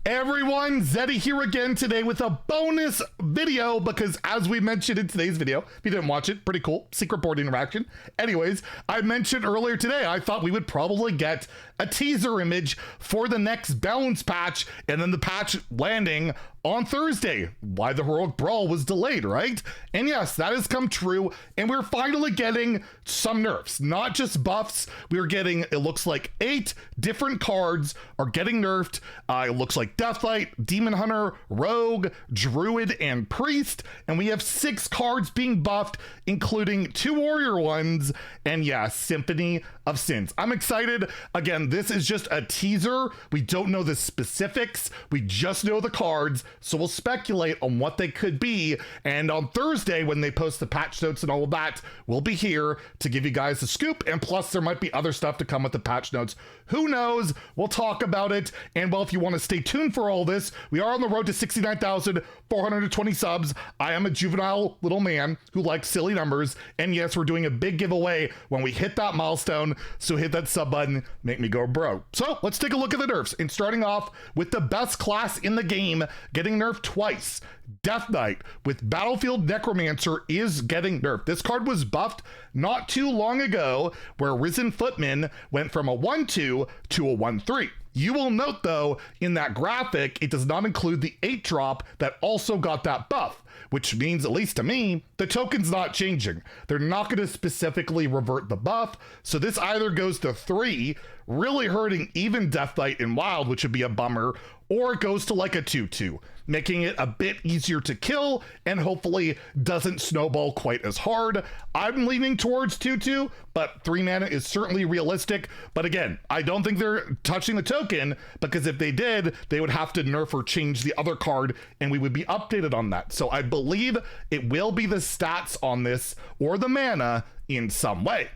Hey everyone, Zeddy here again today with a bonus video because as we mentioned in today's video, if you didn't watch it, pretty cool, secret board interaction. Anyways, I mentioned earlier today, I thought we would probably get a teaser image for the next balance patch and then the patch landing on Thursday. Why the Heroic Brawl was delayed, right? And yes, that has come true and we're finally getting some nerfs, not just buffs. We're getting, it looks like 8 different cards are getting nerfed. It looks like Deathlight, Demon Hunter, Rogue, Druid, and Priest. And we have 6 cards being buffed, including 2 Warrior ones, and yeah, Symphony of Sins. I'm excited. Again, this is just a teaser. We don't know the specifics. We just know the cards, so we'll speculate on what they could be. And on Thursday, when they post the patch notes and all of that, we'll be here to give you guys the scoop. And plus, there might be other stuff to come with the patch notes. Who knows? We'll talk about it. And well, if you want to stay tuned for all this, we are on the road to 69,420 subs. I am a juvenile little man who likes silly numbers. And yes, we're doing a big giveaway when we hit that milestone. So hit that sub button, make me go bro. So let's take a look at the nerfs. And starting off with the best class in the game, getting nerfed twice. Death Knight with Battlefield Necromancer is getting nerfed. This card was buffed not too long ago, where Risen Footman went from a 1-2 to a 1-3. You will note though, in that graphic, it does not include the 8-drop that also got that buff, which means, at least to me, the token's not changing. They're not going to specifically revert the buff, so this either goes to 3, really hurting even Death Knight in Wild, which would be a bummer, or it goes to like a 2-2, making it a bit easier to kill and hopefully doesn't snowball quite as hard. I'm leaning towards 2-2, but 3 mana is certainly realistic. But again, I don't think they're touching the token, because if they did, they would have to nerf or change the other card and we would be updated on that. So I believe it will be the stats on this or the mana in some way.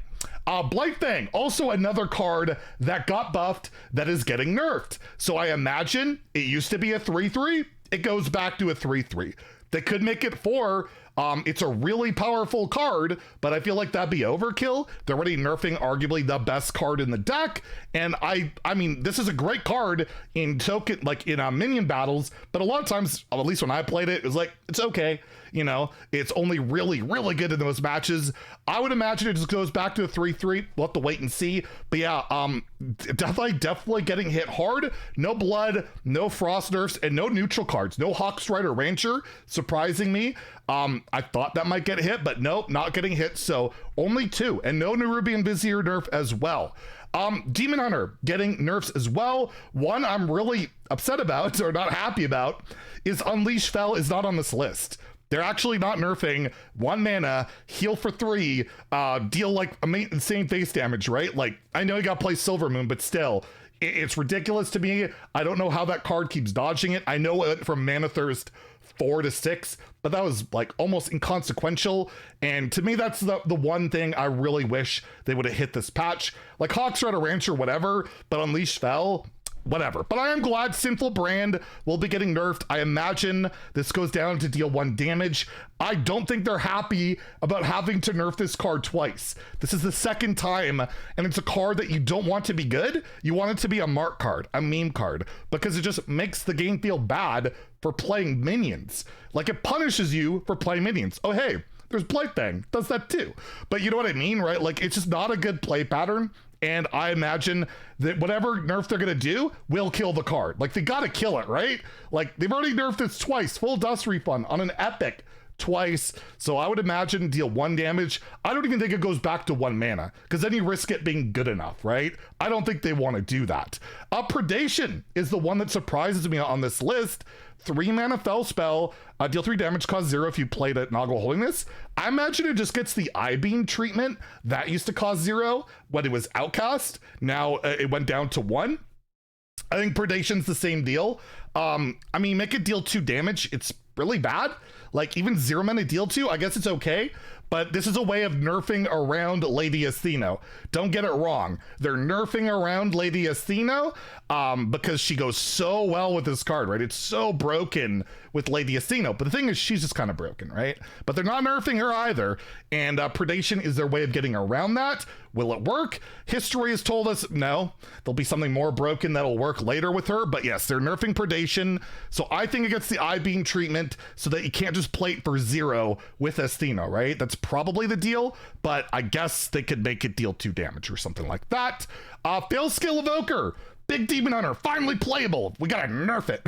Blightfang, also another card that got buffed that is getting nerfed. So I imagine it used to be a 3-3. It goes back to a 3-3. They could make it 4. It's a really powerful card, but I feel like that'd be overkill. They're already nerfing arguably the best card in the deck. And I mean, this is a great card in token, like in minion battles, but a lot of times, at least when I played it, it was like, it's okay. You know, it's only really, really good in those matches. I would imagine it just goes back to a 3-3. We'll have to wait and see. But yeah, definitely getting hit hard. No blood, no frost nerfs, and no neutral cards. No Hawkstrider Rancher, surprising me. I thought that might get hit, but nope, not getting hit. So only 2, and no Nerubian Vizier nerf as well. Demon Hunter getting nerfs as well. One I'm really upset about, or not happy about, is Unleash Fel is not on this list. They're actually not nerfing 1 mana, heal for 3, deal like insane face damage, right? Like, I know you gotta play Silver Moon, but still, it's ridiculous to me. I don't know how that card keeps dodging it. I know it went from Mana Thirst 4 to 6, but that was like almost inconsequential. And to me, that's the one thing I really wish they would have hit this patch. Like Hawkstrider Rancher, whatever, but Unleash Fel, whatever. But I am glad Sinful Brand will be getting nerfed. I imagine this goes down to deal 1 damage. I don't think they're happy about having to nerf this card twice. This is the second time, and it's a card that you don't want to be good. You want it to be a mark card, a meme card, because it just makes the game feel bad for playing minions. Like, it punishes you for playing minions. Oh, hey, there's Blightfang, does that too. But you know what I mean, right? Like, it's just not a good play pattern. And I imagine that whatever nerf they're gonna do will kill the card. Like, they gotta kill it, right? Like, they've already nerfed this twice, full dust refund on an epic twice. So I would imagine deal 1 damage. I don't even think it goes back to 1 mana, because then you risk it being good enough, right? I don't think they want to do that. Upredation is the one that surprises me on this list. 3 mana Fel spell, deal 3 damage, cause 0 if you played at Noggle Holiness. I imagine it just gets the I-Beam treatment. That used to cause 0 when it was Outcast. Now it went down to 1. I think Predation's the same deal. I mean, make it deal 2 damage. It's really bad. Like, even 0 mana deal 2, I guess it's okay. but this is a way of nerfing around Lady Athena. Don't get it wrong. They're nerfing around Lady Athena because she goes so well with this card, right? It's so broken with Lady Athena, but the thing is she's just kind of broken, right? But they're not nerfing her either, and Predation is their way of getting around that. Will it work? History has told us no. There'll be something more broken that'll work later with her, but yes, they're nerfing Predation, so I think it gets the I-beam treatment so that you can't just play it for 0 with Athena, right? That's probably the deal, but I guess they could make it deal 2 damage or something like that. Fail skill evoker. Big Demon Hunter, finally playable. We gotta nerf it.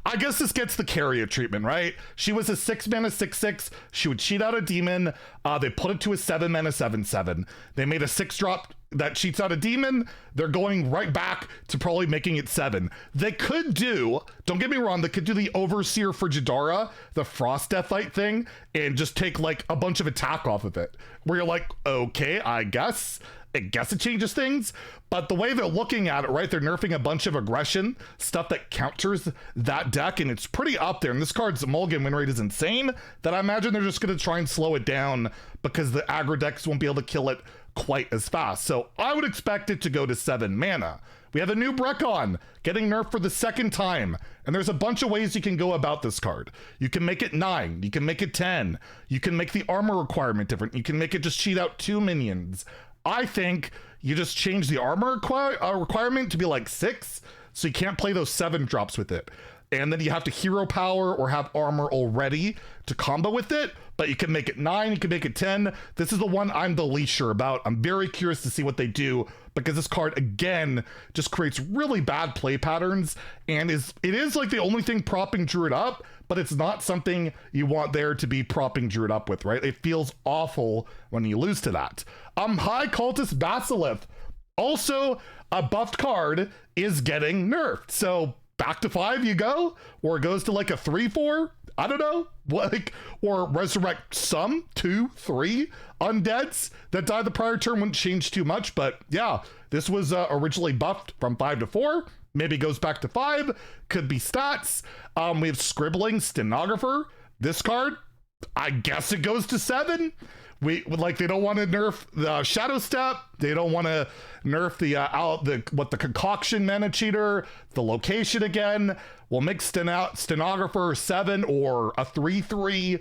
I guess this gets the Carrier treatment, right? She was a 6 mana 6/6. She would cheat out a demon. They put it to a 7 mana 7/7. They made a 6-drop that cheats out a demon. They're going right back to probably making it 7. They could do, don't get me wrong, they could do the Overseer Frigidara, the Frost Deathite thing, and just take like a bunch of attack off of it. Where you're like, okay, I guess it changes things, but the way they're looking at it, right, they're nerfing a bunch of aggression, stuff that counters that deck, and it's pretty up there, and this card's mulligan win rate is insane, that I imagine they're just going to try and slow it down because the aggro decks won't be able to kill it quite as fast. So I would expect it to go to 7 mana. We have a new Brecon getting nerfed for the 2nd time, and there's a bunch of ways you can go about this card. You can make it 9, you can make it 10, you can make the armor requirement different, you can make it just cheat out 2 minions. I think you just change the armor requirement to be like 6, so you can't play those 7 drops with it. And then you have to hero power or have armor already to combo with it, but you can make it 9, you can make it 10. This is the one I'm the least sure about. I'm very curious to see what they do, because this card, again, just creates really bad play patterns, and it is like the only thing propping Druid up, but it's not something you want there to be propping Druid up with, right? It feels awful when you lose to that. High Cultist Basilisk, also a buffed card, is getting nerfed. So back to 5 you go, or it goes to like a 3/4. I don't know, like, or resurrect some 2, 3 undeads that died the prior turn. Wouldn't change too much, but yeah, this was originally buffed from 5 to 4. Maybe goes back to 5. Could be stats. We have Scribbling Stenographer. This card, I guess it goes to 7. They don't want to nerf the Shadow Step. They don't want to nerf the Concoction Mana Cheater, the location again. We'll make Stenographer 7 or a 3/3.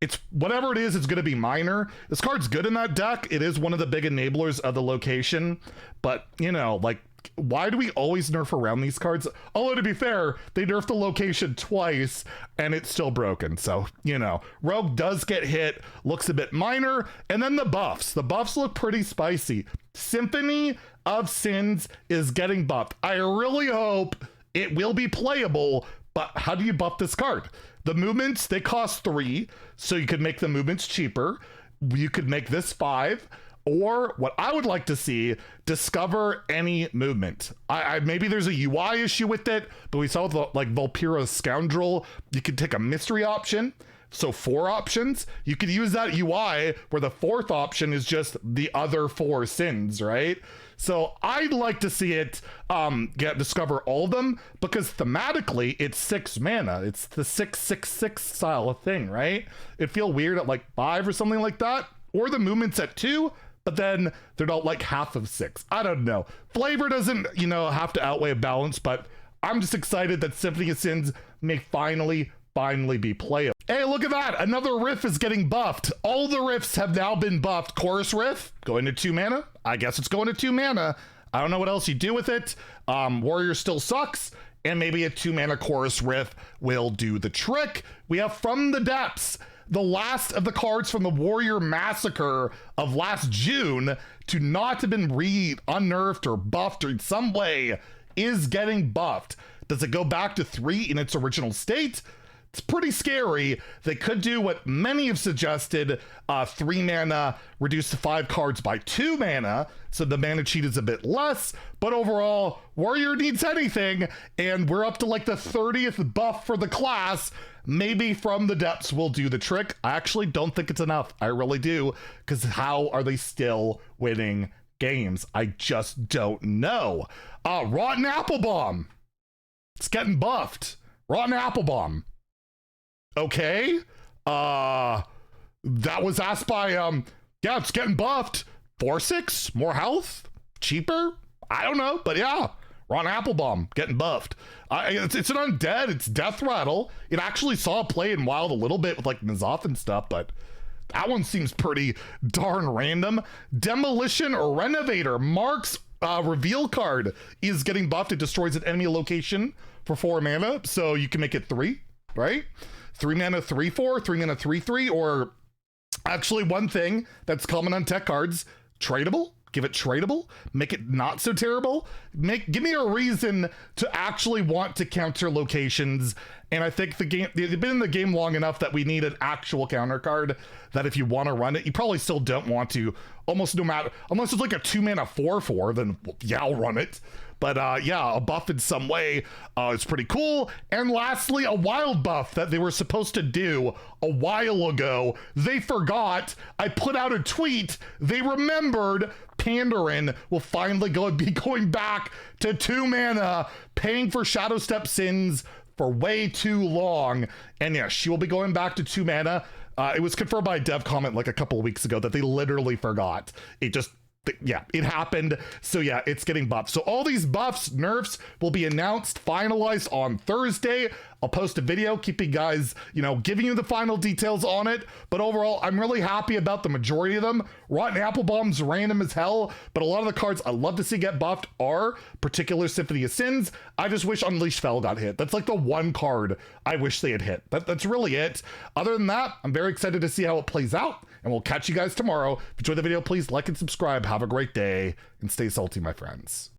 It's whatever it is, it's going to be minor. This card's good in that deck. It is one of the big enablers of the location, but you know, like, why do we always nerf around these cards? Although, to be fair, they nerfed the location twice and it's still broken. So, you know, Rogue does get hit, looks a bit minor. And then the buffs. The buffs look pretty spicy. Symphony of Sins is getting buffed. I really hope it will be playable, but how do you buff this card? The movements, they cost 3, so you could make the movements cheaper. You could make this 5. Or what I would like to see, discover any movement. Maybe there's a UI issue with it, but we saw with like Vulpira's Scoundrel, you could take a mystery option. So 4 options. You could use that UI where the 4th option is just the other 4 sins, right? So I'd like to see it discover all of them, because thematically it's 6 mana. It's the 6/6/6 style of thing, right? It'd feel weird at like 5 or something like that. Or the movements at 2, but then they're not like half of 6. I don't know. Flavor doesn't, you know, have to outweigh balance, but I'm just excited that Symphony of Sins may finally be playable. Hey, look at that. Another riff is getting buffed. All the riffs have now been buffed. Chorus riff, going to 2 mana. I guess it's going to 2 mana. I don't know what else you do with it. Warrior still sucks, and maybe a 2 mana chorus riff will do the trick. We have From the Depths, the last of the cards from the Warrior Massacre of last June to not have been unnerfed or buffed or in some way is getting buffed. Does it go back to 3 in its original state? It's pretty scary. They could do what many have suggested, 3 mana, reduce to 5 cards by 2 mana, so the mana cheat is a bit less, but overall, Warrior needs anything, and we're up to like the 30th buff for the class. Maybe From the Depths will do the trick. I actually don't think it's enough. I really do, because how are they still winning games? I just don't know. Rotten Apple Bomb. It's getting buffed. Rotten Apple Bomb. Okay. that was asked by, yeah, it's getting buffed. 4/6, more health, cheaper. I don't know, but yeah, Ron Applebaum getting buffed. It's an undead. It's Death Rattle. It actually saw play in Wild a little bit with like N'Zoth and stuff, but that one seems pretty darn random. Demolition or Renovator. Mark's reveal card is getting buffed. It destroys an enemy location for 4 mana, so you can make it 3, right? 3 mana 3/4, 3 mana 3/3, or actually one thing that's common on tech cards, tradable. Give it tradable, make it not so terrible, give me a reason to actually want to counter locations. And I think the game, they've been in the game long enough that we need an actual counter card that if you want to run it, you probably still don't want to, almost no matter, unless it's like a 2 mana 4/4, then yeah, I'll run it. But yeah, a buff in some way is pretty cool. And lastly, a wild buff that they were supposed to do a while ago. They forgot. I put out a tweet. They remembered. Pandarin will finally be going back to 2 mana, paying for Shadow Step Sins for way too long. And yeah, she will be going back to 2 mana. It was confirmed by a dev comment like a couple of weeks ago that they literally forgot. It just, yeah, it happened. So yeah, it's getting buffed. So all these buffs, nerfs will be announced, finalized on Thursday. I'll post a video, keeping guys, you know, giving you the final details on it. But overall, I'm really happy about the majority of them. Rotten Applebaum's random as hell, but a lot of the cards I love to see get buffed are particular Symphony of Sins. I just wish Unleashed Fel got hit. That's like the one card I wish they had hit. That's really it. Other than that, I'm very excited to see how it plays out, and we'll catch you guys tomorrow. If you enjoyed the video, please like and subscribe. Have a great day, and stay salty, my friends.